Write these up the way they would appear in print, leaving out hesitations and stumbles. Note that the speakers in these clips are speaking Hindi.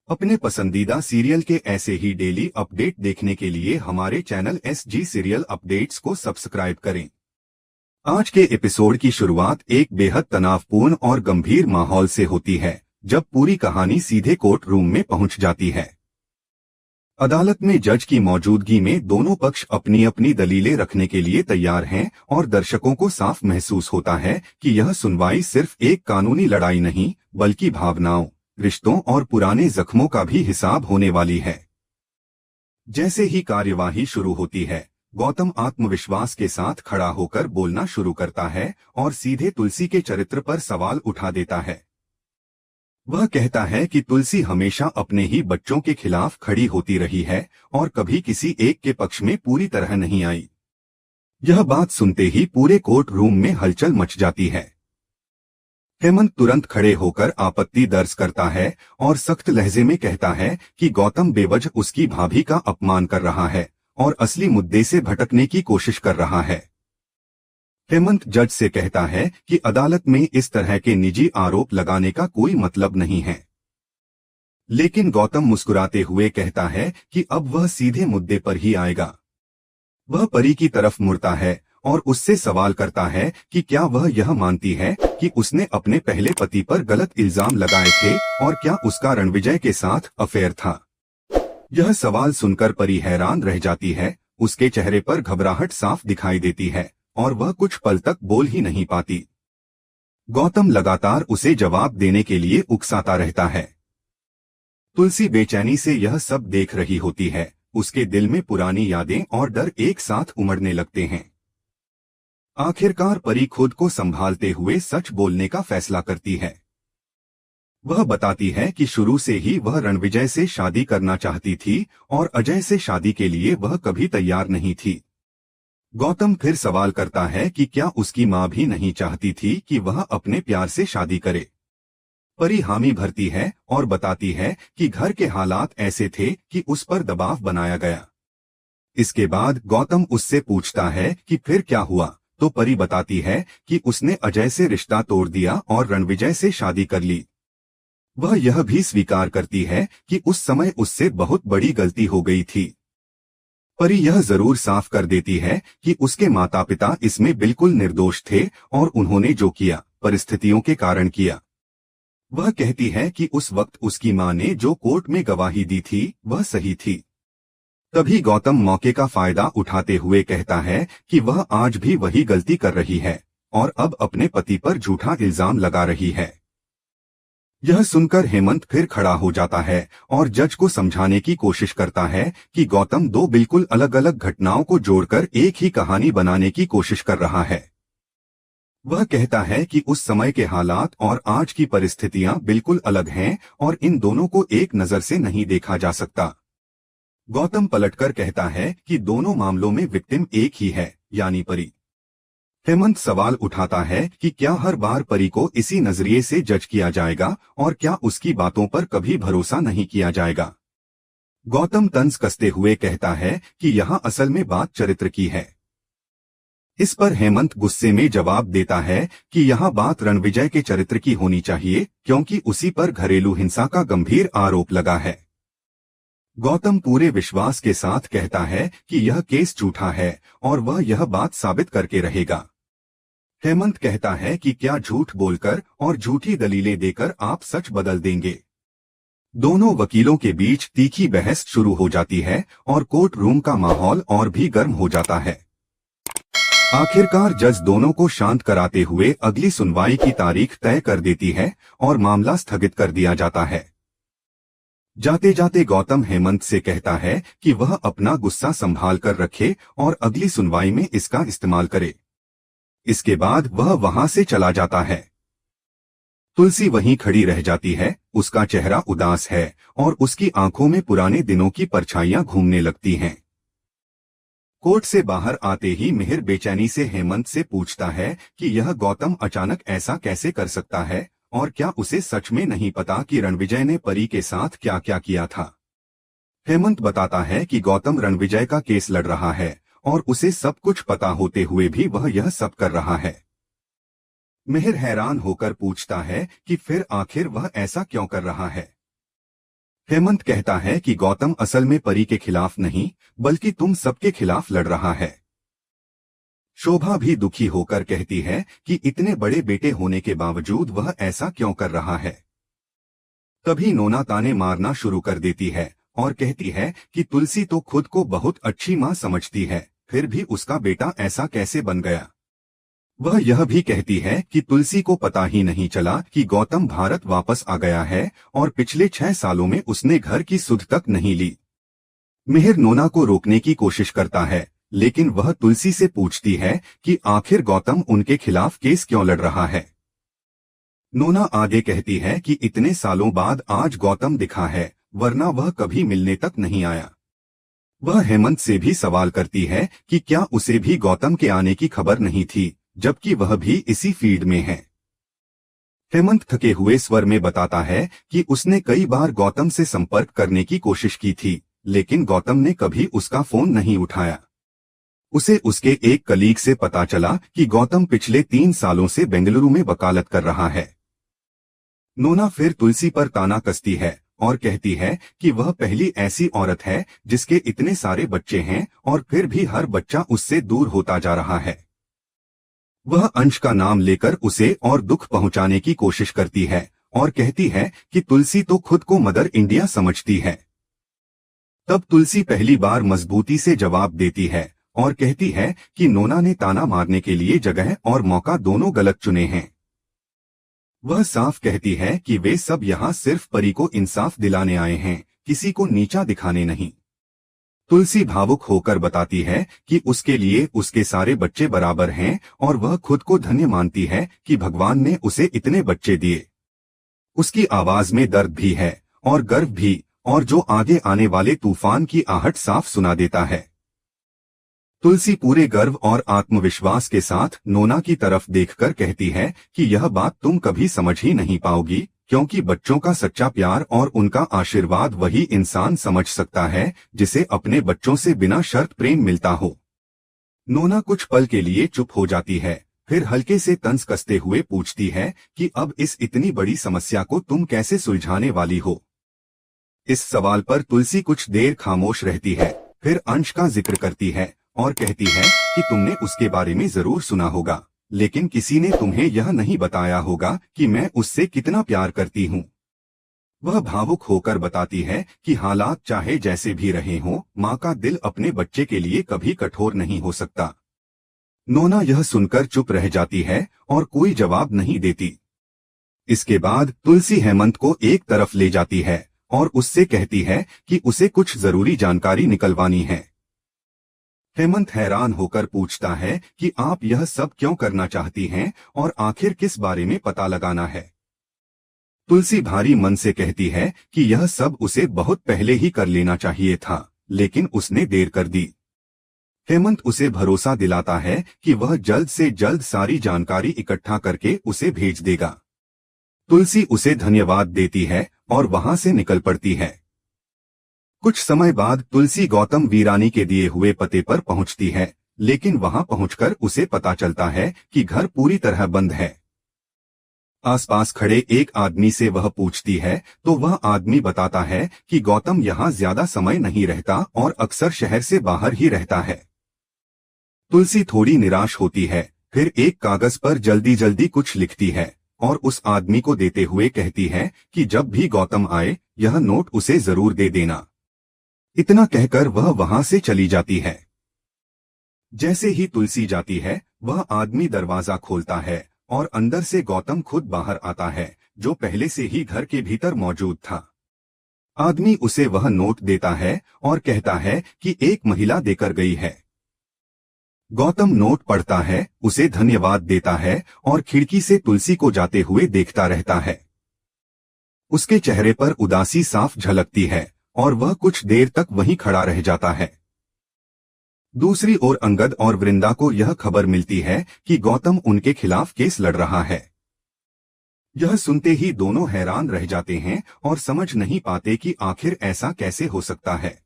अपने पसंदीदा सीरियल के ऐसे ही डेली अपडेट देखने के लिए हमारे चैनल SG सीरियल अपडेट्स को सब्सक्राइब करें। आज के एपिसोड की शुरुआत एक बेहद तनावपूर्ण और गंभीर माहौल से होती है, जब पूरी कहानी सीधे कोर्ट रूम में पहुंच जाती है। अदालत में जज की मौजूदगी में दोनों पक्ष अपनी अपनी दलीलें रखने के लिए तैयार हैं और दर्शकों को साफ महसूस होता है कि यह सुनवाई सिर्फ एक कानूनी लड़ाई नहीं, बल्कि भावनाओं, रिश्तों और पुराने जख्मों का भी हिसाब होने वाली है। जैसे ही कार्यवाही शुरू होती है, गौतम आत्मविश्वास के साथ खड़ा होकर बोलना शुरू करता है और सीधे तुलसी के चरित्र पर सवाल उठा देता है। वह कहता है कि तुलसी हमेशा अपने ही बच्चों के खिलाफ खड़ी होती रही है और कभी किसी एक के पक्ष में पूरी तरह नहीं आई। यह बात सुनते ही पूरे कोर्ट रूम में हलचल मच जाती है। हेमंत तुरंत खड़े होकर आपत्ति दर्ज करता है और सख्त लहजे में कहता है कि गौतम बेवजह उसकी भाभी का अपमान कर रहा है और असली मुद्दे से भटकने की कोशिश कर रहा है। हेमंत जज से कहता है कि अदालत में इस तरह के निजी आरोप लगाने का कोई मतलब नहीं है। लेकिन गौतम मुस्कुराते हुए कहता है कि अब वह सीधे मुद्दे पर ही आएगा। वह परी की तरफ मुड़ता है और उससे सवाल करता है कि क्या वह यह मानती है कि उसने अपने पहले पति पर गलत इल्जाम लगाए थे और क्या उसका रणविजय के साथ अफेयर था। यह सवाल सुनकर परी हैरान रह जाती है। उसके चेहरे पर घबराहट साफ दिखाई देती है और वह कुछ पल तक बोल ही नहीं पाती। गौतम लगातार उसे जवाब देने के लिए उकसाता रहता है। तुलसी बेचैनी से यह सब देख रही होती है। उसके दिल में पुरानी यादें और डर एक साथ उमड़ने लगते हैं। आखिरकार परी खुद को संभालते हुए सच बोलने का फैसला करती है। वह बताती है कि शुरू से ही वह रणविजय से शादी करना चाहती थी और अजय से शादी के लिए वह कभी तैयार नहीं थी। गौतम फिर सवाल करता है कि क्या उसकी मां भी नहीं चाहती थी कि वह अपने प्यार से शादी करे। परी हामी भरती है और बताती है कि घर के हालात ऐसे थे कि उस पर दबाव बनाया गया। इसके बाद गौतम उससे पूछता है कि फिर क्या हुआ, तो परी बताती है कि उसने अजय से रिश्ता तोड़ दिया और रणविजय से शादी कर ली। वह यह भी स्वीकार करती है कि उस समय उससे बहुत बड़ी गलती हो गई थी। परी यह जरूर साफ कर देती है कि उसके माता पिता इसमें बिल्कुल निर्दोष थे और उन्होंने जो किया परिस्थितियों के कारण किया। वह कहती है कि उस वक्त उसकी मां ने जो कोर्ट में गवाही दी थी वह सही थी। तभी गौतम मौके का फायदा उठाते हुए कहता है कि वह आज भी वही गलती कर रही है और अब अपने पति पर झूठा इल्जाम लगा रही है। यह सुनकर हेमंत फिर खड़ा हो जाता है और जज को समझाने की कोशिश करता है कि गौतम दो बिल्कुल अलग अलग घटनाओं को जोड़कर एक ही कहानी बनाने की कोशिश कर रहा है। वह कहता है कि उस समय के हालात और आज की परिस्थितियां बिल्कुल अलग हैं और इन दोनों को एक नजर से नहीं देखा जा सकता। गौतम पलटकर कहता है कि दोनों मामलों में विक्टिम एक ही है, यानी परी। हेमंत सवाल उठाता है कि क्या हर बार परी को इसी नजरिए से जज किया जाएगा और क्या उसकी बातों पर कभी भरोसा नहीं किया जाएगा। गौतम तंज कसते हुए कहता है कि यहाँ असल में बात चरित्र की है। इस पर हेमंत गुस्से में जवाब देता है कि यहाँ बात रणविजय के चरित्र की होनी चाहिए, क्योंकि उसी पर घरेलू हिंसा का गंभीर आरोप लगा है। गौतम पूरे विश्वास के साथ कहता है कि यह केस झूठा है और वह यह बात साबित करके रहेगा। हेमंत कहता है कि क्या झूठ बोलकर और झूठी दलीलें देकर आप सच बदल देंगे। दोनों वकीलों के बीच तीखी बहस शुरू हो जाती है और कोर्ट रूम का माहौल और भी गर्म हो जाता है। आखिरकार जज दोनों को शांत कराते हुए अगली सुनवाई की तारीख तय कर देती है और मामला स्थगित कर दिया जाता है। जाते जाते गौतम हेमंत से कहता है कि वह अपना गुस्सा संभाल कर रखे और अगली सुनवाई में इसका इस्तेमाल करे। इसके बाद वह वहां से चला जाता है। तुलसी वहीं खड़ी रह जाती है। उसका चेहरा उदास है और उसकी आंखों में पुराने दिनों की परछाइयां घूमने लगती हैं। कोर्ट से बाहर आते ही मिहिर बेचैनी से हेमंत से पूछता है कि यह गौतम अचानक ऐसा कैसे कर सकता है और क्या उसे सच में नहीं पता कि रणविजय ने परी के साथ क्या क्या किया था। हेमंत बताता है कि गौतम रणविजय का केस लड़ रहा है और उसे सब कुछ पता होते हुए भी वह यह सब कर रहा है। मिहिर हैरान होकर पूछता है कि फिर आखिर वह ऐसा क्यों कर रहा है। हेमंत कहता है कि गौतम असल में परी के खिलाफ नहीं बल्कि तुम सबके खिलाफ लड़ रहा है। शोभा भी दुखी होकर कहती है कि इतने बड़े बेटे होने के बावजूद वह ऐसा क्यों कर रहा है। तभी नोना ताने मारना शुरू कर देती है और कहती है कि तुलसी तो खुद को बहुत अच्छी माँ समझती है, फिर भी उसका बेटा ऐसा कैसे बन गया। वह यह भी कहती है कि तुलसी को पता ही नहीं चला कि गौतम भारत वापस आ गया है और पिछले 6 सालों में उसने घर की सुध तक नहीं ली। मिहिर नोना को रोकने की कोशिश करता है, लेकिन वह तुलसी से पूछती है कि आखिर गौतम उनके खिलाफ केस क्यों लड़ रहा है। नोना आगे कहती है कि इतने सालों बाद आज गौतम दिखा है, वरना वह कभी मिलने तक नहीं आया। वह हेमंत से भी सवाल करती है कि क्या उसे भी गौतम के आने की खबर नहीं थी, जबकि वह भी इसी फील्ड में है। हेमंत थके हुए स्वर में बताता है कि उसने कई बार गौतम से संपर्क करने की कोशिश की थी, लेकिन गौतम ने कभी उसका फोन नहीं उठाया। उसे उसके एक कलीग से पता चला कि गौतम पिछले 3 सालों से बेंगलुरु में वकालत कर रहा है। नोना फिर तुलसी पर ताना कसती है और कहती है कि वह पहली ऐसी औरत है जिसके इतने सारे बच्चे हैं और फिर भी हर बच्चा उससे दूर होता जा रहा है। वह अंश का नाम लेकर उसे और दुख पहुंचाने की कोशिश करती है और कहती है कि तुलसी तो खुद को मदर इंडिया समझती है। तब तुलसी पहली बार मजबूती से जवाब देती है और कहती है कि नोना ने ताना मारने के लिए जगह और मौका दोनों गलत चुने हैं। वह साफ कहती है कि वे सब यहाँ सिर्फ परी को इंसाफ दिलाने आए हैं, किसी को नीचा दिखाने नहीं। तुलसी भावुक होकर बताती है कि उसके लिए उसके सारे बच्चे बराबर हैं और वह खुद को धन्य मानती है कि भगवान ने उसे इतने बच्चे दिए। उसकी आवाज में दर्द भी है और गर्व भी, और जो आगे आने वाले तूफान की आहट साफ सुना देता है। तुलसी पूरे गर्व और आत्मविश्वास के साथ नोना की तरफ देखकर कहती है कि यह बात तुम कभी समझ ही नहीं पाओगी, क्योंकि बच्चों का सच्चा प्यार और उनका आशीर्वाद वही इंसान समझ सकता है जिसे अपने बच्चों से बिना शर्त प्रेम मिलता हो। नोना कुछ पल के लिए चुप हो जाती है, फिर हल्के से तंज कसते हुए पूछती है कि अब इस इतनी बड़ी समस्या को तुम कैसे सुलझाने वाली हो। इस सवाल पर तुलसी कुछ देर खामोश रहती है, फिर अंश का जिक्र करती है और कहती है कि तुमने उसके बारे में जरूर सुना होगा, लेकिन किसी ने तुम्हें यह नहीं बताया होगा कि मैं उससे कितना प्यार करती हूँ। वह भावुक होकर बताती है कि हालात चाहे जैसे भी रहे हों, माँ का दिल अपने बच्चे के लिए कभी कठोर नहीं हो सकता। नोना यह सुनकर चुप रह जाती है और कोई जवाब नहीं देती। इसके बाद तुलसी हेमंत को एक तरफ ले जाती है और उससे कहती है कि उसे कुछ जरूरी जानकारी निकलवानी है। हेमंत हैरान होकर पूछता है कि आप यह सब क्यों करना चाहती हैं और आखिर किस बारे में पता लगाना है। तुलसी भारी मन से कहती है कि यह सब उसे बहुत पहले ही कर लेना चाहिए था, लेकिन उसने देर कर दी। हेमंत उसे भरोसा दिलाता है कि वह जल्द से जल्द सारी जानकारी इकट्ठा करके उसे भेज देगा। तुलसी उसे धन्यवाद देती है और वहां से निकल पड़ती है। कुछ समय बाद तुलसी गौतम वीरानी के दिए हुए पते पर पहुंचती है, लेकिन वहां पहुंचकर उसे पता चलता है कि घर पूरी तरह बंद है। आसपास खड़े एक आदमी से वह पूछती है तो वह आदमी बताता है कि गौतम यहाँ ज्यादा समय नहीं रहता और अक्सर शहर से बाहर ही रहता है। तुलसी थोड़ी निराश होती है, फिर एक कागज पर जल्दी जल्दी कुछ लिखती है और उस आदमी को देते हुए कहती है कि जब भी गौतम आए यह नोट उसे जरूर दे देना। इतना कहकर वह वहां से चली जाती है। जैसे ही तुलसी जाती है, वह आदमी दरवाजा खोलता है और अंदर से गौतम खुद बाहर आता है, जो पहले से ही घर के भीतर मौजूद था। आदमी उसे वह नोट देता है और कहता है कि एक महिला देकर गई है। गौतम नोट पढ़ता है, उसे धन्यवाद देता है और खिड़की से तुलसी को जाते हुए देखता रहता है। उसके चेहरे पर उदासी साफ झलकती है और वह कुछ देर तक वहीं खड़ा रह जाता है। दूसरी ओर अंगद और वृंदा को यह खबर मिलती है कि गौतम उनके खिलाफ केस लड़ रहा है। यह सुनते ही दोनों हैरान रह जाते हैं और समझ नहीं पाते कि आखिर ऐसा कैसे हो सकता है।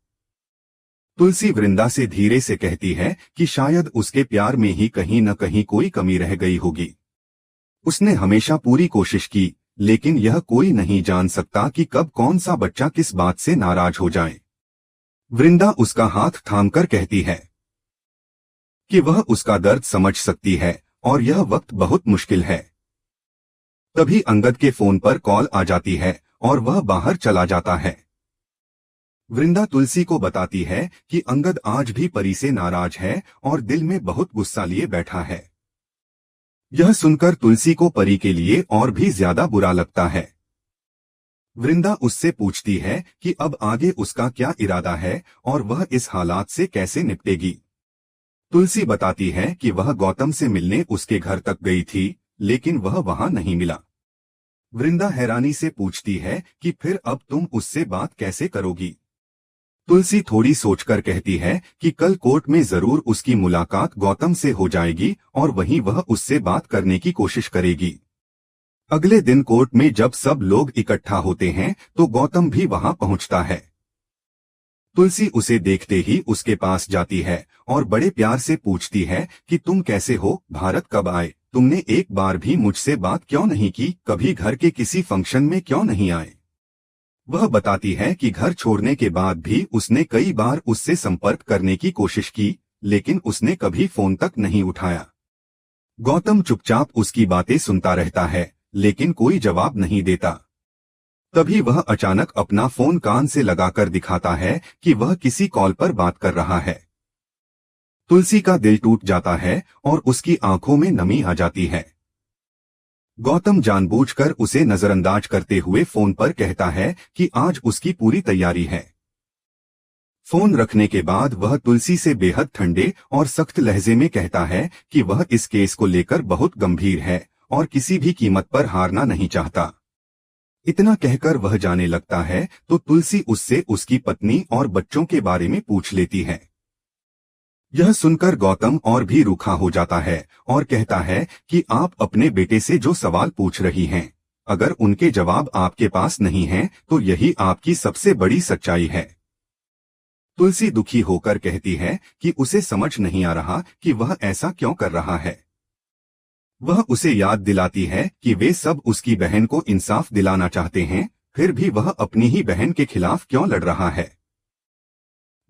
तुलसी वृंदा से धीरे से कहती है कि शायद उसके प्यार में ही कहीं न कहीं कोई कमी रह गई होगी। उसने हमेशा पूरी कोशिश की, लेकिन यह कोई नहीं जान सकता कि कब कौन सा बच्चा किस बात से नाराज हो जाए। वृंदा उसका हाथ थामकर कहती है कि वह उसका दर्द समझ सकती है और यह वक्त बहुत मुश्किल है। तभी अंगद के फोन पर कॉल आ जाती है और वह बाहर चला जाता है। वृंदा तुलसी को बताती है कि अंगद आज भी परी से नाराज है और दिल में बहुत गुस्सा लिए बैठा है। यह सुनकर तुलसी को परी के लिए और भी ज्यादा बुरा लगता है। वृंदा उससे पूछती है कि अब आगे उसका क्या इरादा है और वह इस हालात से कैसे निपटेगी। तुलसी बताती है कि वह गौतम से मिलने उसके घर तक गई थी, लेकिन वह वहां नहीं मिला। वृंदा हैरानी से पूछती है कि फिर अब तुम उससे बात कैसे करोगी। तुलसी थोड़ी सोचकर कहती है कि कल कोर्ट में जरूर उसकी मुलाकात गौतम से हो जाएगी और वहीं वह उससे बात करने की कोशिश करेगी। अगले दिन कोर्ट में जब सब लोग इकट्ठा होते हैं तो गौतम भी वहां पहुंचता है। तुलसी उसे देखते ही उसके पास जाती है और बड़े प्यार से पूछती है कि तुम कैसे हो, भारत कब आए, तुमने एक बार भी मुझसे बात क्यों नहीं की, कभी घर के किसी फंक्शन में क्यों नहीं आए। वह बताती है कि घर छोड़ने के बाद भी उसने कई बार उससे संपर्क करने की कोशिश की, लेकिन उसने कभी फोन तक नहीं उठाया। गौतम चुपचाप उसकी बातें सुनता रहता है, लेकिन कोई जवाब नहीं देता। तभी वह अचानक अपना फोन कान से लगाकर दिखाता है कि वह किसी कॉल पर बात कर रहा है। तुलसी का दिल टूट जाता है और उसकी आंखों में नमी आ जाती है। गौतम जानबूझकर उसे नजरअंदाज करते हुए फोन पर कहता है कि आज उसकी पूरी तैयारी है। फोन रखने के बाद वह तुलसी से बेहद ठंडे और सख्त लहजे में कहता है कि वह इस केस को लेकर बहुत गंभीर है और किसी भी कीमत पर हारना नहीं चाहता। इतना कहकर वह जाने लगता है तो तुलसी उससे उसकी पत्नी और बच्चों के बारे में पूछ लेती है। यह सुनकर गौतम और भी रूखा हो जाता है और कहता है कि आप अपने बेटे से जो सवाल पूछ रही हैं, अगर उनके जवाब आपके पास नहीं हैं, तो यही आपकी सबसे बड़ी सच्चाई है। तुलसी दुखी होकर कहती है कि उसे समझ नहीं आ रहा कि वह ऐसा क्यों कर रहा है। वह उसे याद दिलाती है कि वे सब उसकी बहन को इंसाफ दिलाना चाहते हैं, फिर भी वह अपनी ही बहन के खिलाफ क्यों लड़ रहा है।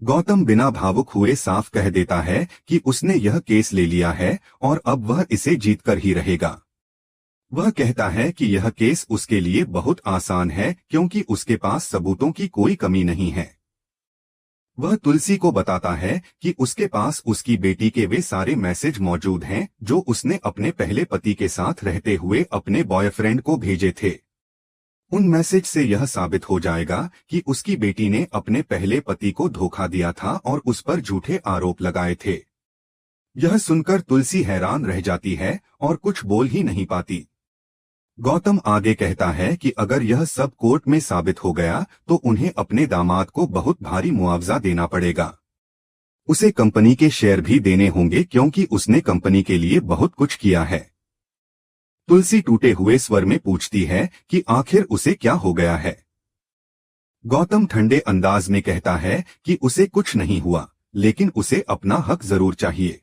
गौतम बिना भावुक हुए साफ कह देता है कि उसने यह केस ले लिया है और अब वह इसे जीतकर ही रहेगा। वह कहता है कि यह केस उसके लिए बहुत आसान है क्योंकि उसके पास सबूतों की कोई कमी नहीं है। वह तुलसी को बताता है कि उसके पास उसकी बेटी के वे सारे मैसेज मौजूद हैं जो उसने अपने पहले पति के साथ रहते हुए अपने बॉयफ्रेंड को भेजे थे। उन मैसेज से यह साबित हो जाएगा कि उसकी बेटी ने अपने पहले पति को धोखा दिया था और उस पर झूठे आरोप लगाए थे। यह सुनकर तुलसी हैरान रह जाती है और कुछ बोल ही नहीं पाती। गौतम आगे कहता है कि अगर यह सब कोर्ट में साबित हो गया तो उन्हें अपने दामाद को बहुत भारी मुआवजा देना पड़ेगा। उसे कंपनी के शेयर भी देने होंगे क्योंकि उसने कंपनी के लिए बहुत कुछ किया है। तुलसी टूटे हुए स्वर में पूछती है कि आखिर उसे क्या हो गया है। गौतम ठंडे अंदाज में कहता है कि उसे कुछ नहीं हुआ, लेकिन उसे अपना हक जरूर चाहिए।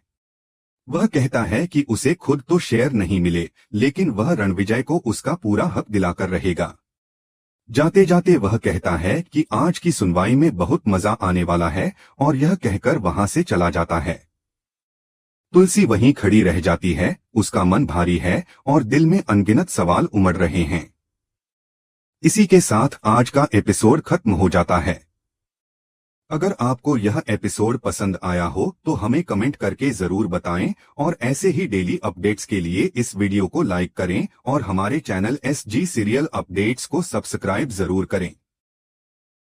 वह कहता है कि उसे खुद तो शेयर नहीं मिले, लेकिन वह रणविजय को उसका पूरा हक दिलाकर रहेगा। जाते जाते वह कहता है कि आज की सुनवाई में बहुत मजा आने वाला है और यह कहकर वहां से चला जाता है। तुलसी वहीं खड़ी रह जाती है, उसका मन भारी है और दिल में अनगिनत सवाल उमड़ रहे हैं। इसी के साथ आज का एपिसोड खत्म हो जाता है। अगर आपको यह एपिसोड पसंद आया हो तो हमें कमेंट करके जरूर बताएं और ऐसे ही डेली अपडेट्स के लिए इस वीडियो को लाइक करें और हमारे चैनल SG सीरियल अपडेट्स को सब्सक्राइब जरूर करें।